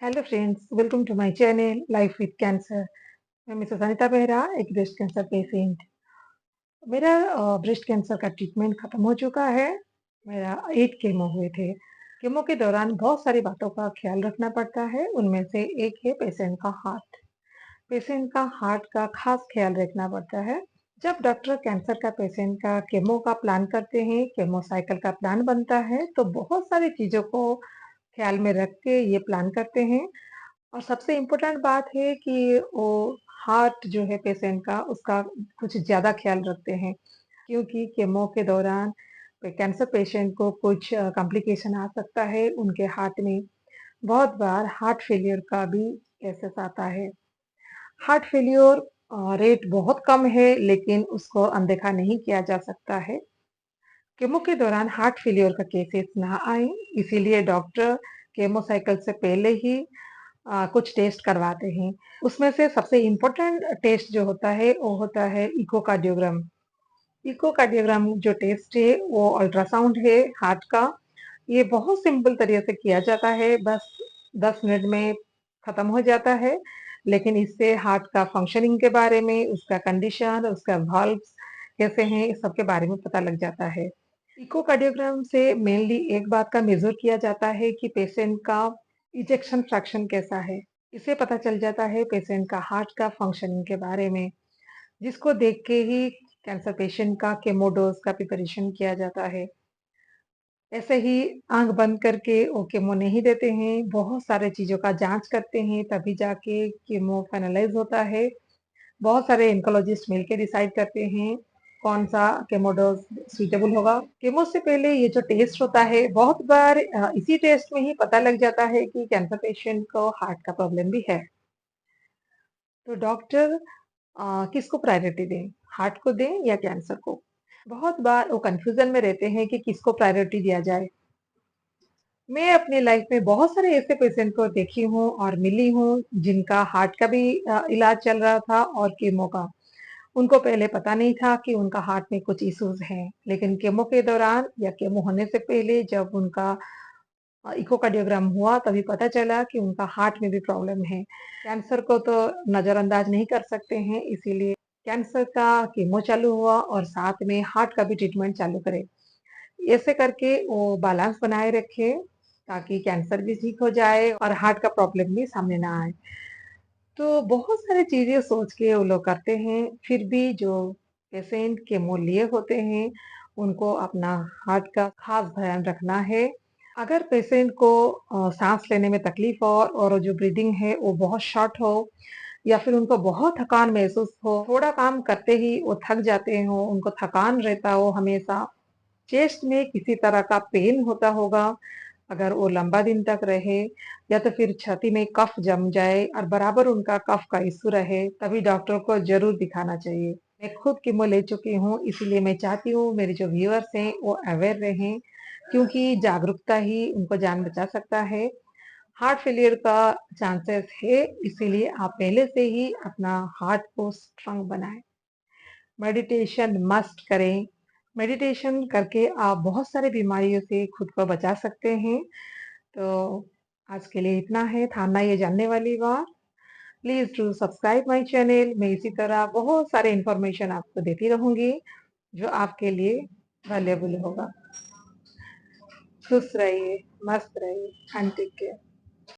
Hello friends, welcome to my channel life with cancer. मैं Mrs Anita Behera, एक breast cancer patient. मेरा breast cancer का treatment खत्म हो चुका है। मेरा 8 केमो हुए थे। केमो के दौरान बहुत सारी बातों का ख्याल रखना पड़ता है। उनमें से एक है पेशेंट का हार्ट। पेशेंट का हार्ट का खास ख्याल रखना पड़ता है। जब डॉक्टर कैंसर का पेशेंट का केमो का प्लान करते हैं, केमो साइकिल का प्लान बनता है, तो बहुत सारी चीजों को ख्याल में रख के ये प्लान करते हैं। और सबसे इम्पोर्टेंट बात है कि वो हार्ट जो है पेशेंट का, उसका कुछ ज़्यादा ख्याल रखते हैं, क्योंकि केमो के दौरान कैंसर पेशेंट को कुछ कॉम्प्लिकेशन आ सकता है उनके हार्ट में। बहुत बार हार्ट फेलियर का भी केसेस आता है। हार्ट फेलियर रेट बहुत कम है, लेकिन उसको अनदेखा नहीं किया जा सकता है। केमो के दौरान हार्ट फेलियर का केसेस ना आए, इसीलिए डॉक्टर केमो साइकिल से पहले ही कुछ टेस्ट करवाते हैं। उसमें से सबसे इम्पोर्टेंट टेस्ट जो होता है वो होता है इकोकार्डियोग्राम। इकोकार्डियोग्राम जो टेस्ट है वो अल्ट्रासाउंड है हार्ट का। ये बहुत सिंपल तरीके से किया जाता है, बस 10 मिनट में खत्म हो जाता है। लेकिन इससे हार्ट का फंक्शनिंग के बारे में, उसका कंडीशन, उसका वाल्व्स कैसे हैं, इस सब के बारे में पता लग जाता है। इकोकार्डियोग्राम से मेनली एक बात का मेजर किया जाता है कि पेशेंट का इजेक्शन फ्रैक्शन कैसा है। इससे पता चल जाता है पेशेंट का हार्ट का फंक्शनिंग के बारे में, जिसको देख के ही कैंसर पेशेंट का केमो डोज का प्रिपरेशन किया जाता है। ऐसे ही आंख बंद करके वो केमो नहीं देते हैं, बहुत सारे चीजों का जांच करते हैं, तभी जाके केमो फाइनलाइज होता है। बहुत सारे ऑन्कोलॉजिस्ट मिलके डिसाइड करते हैं कौन सा केमो डोज सूटेबल होगा। केमो से पहले ये जो टेस्ट होता है, बहुत बार इसी टेस्ट में ही पता लग जाता है कि कैंसर पेशेंट को हार्ट का प्रॉब्लम भी है। तो डॉक्टर किसको प्रायोरिटी दें, हार्ट को दें या कैंसर को? बहुत बार वो कंफ्यूजन में रहते हैं कि किसको प्रायोरिटी दिया जाए। मैं अपनी लाइफ में बहुत सारे ऐसे पेशेंट को देखी हूँ और मिली हूँ, जिनका हार्ट का भी इलाज चल रहा था और कीमो का। उनको पहले पता नहीं था कि उनका हार्ट में कुछ इश्यूज हैं, लेकिन केमो के दौरान या केमो होने से पहले जब उनका इकोकार्डियोग्राम हुआ, तभी पता चला कि उनका हार्ट में भी प्रॉब्लम है। कैंसर को तो नजरअंदाज नहीं कर सकते हैं, इसीलिए कैंसर का कीमो चालू हुआ और साथ में हार्ट का भी ट्रीटमेंट चालू करे। ऐसे करके वो बैलेंस बनाए रखे, ताकि कैंसर भी ठीक हो जाए और हार्ट का प्रॉब्लम भी सामने ना आए। तो बहुत सारी चीजें सोच के वो लोग करते हैं। फिर भी जो पेशेंट केमो लिए होते हैं, उनको अपना हार्ट का खास ध्यान रखना है। अगर पेशेंट को सांस लेने में तकलीफ हो और जो ब्रीदिंग है वो बहुत शॉर्ट हो, या फिर उनको बहुत थकान महसूस हो, थोड़ा काम करते ही वो थक जाते हो, उनको थकान रहता हो हमेशा, चेस्ट में किसी तरह का पेन होता होगा, अगर वो लंबा दिन तक रहे, या तो फिर छाती में कफ जम जाए और बराबर उनका कफ का इश्यू रहे, तभी डॉक्टर को जरूर दिखाना चाहिए। मैं खुद कीमो ले चुकी हूँ, इसलिए मैं चाहती हूँ मेरे जो व्यूअर्स हैं वो अवेयर रहें, क्योंकि जागरूकता ही उनको जान बचा सकता है। हार्ट फेलियर का चांसेस है, इसीलिए आप पहले से ही अपना हार्ट को स्ट्रांग बनाएं। मेडिटेशन मस्ट करें। मेडिटेशन करके आप बहुत सारी बीमारियों से खुद को बचा सकते हैं। तो आज के लिए इतना है, था ना ये जानने वाली बात। Please do subscribe my channel. मैं इसी तरह बहुत सारे इंफॉर्मेशन आपको देती रहूंगी, जो आपके लिए वैल्यूएबल होगा। खुश रहिए, मस्त रहिए, एंड टेक केयर।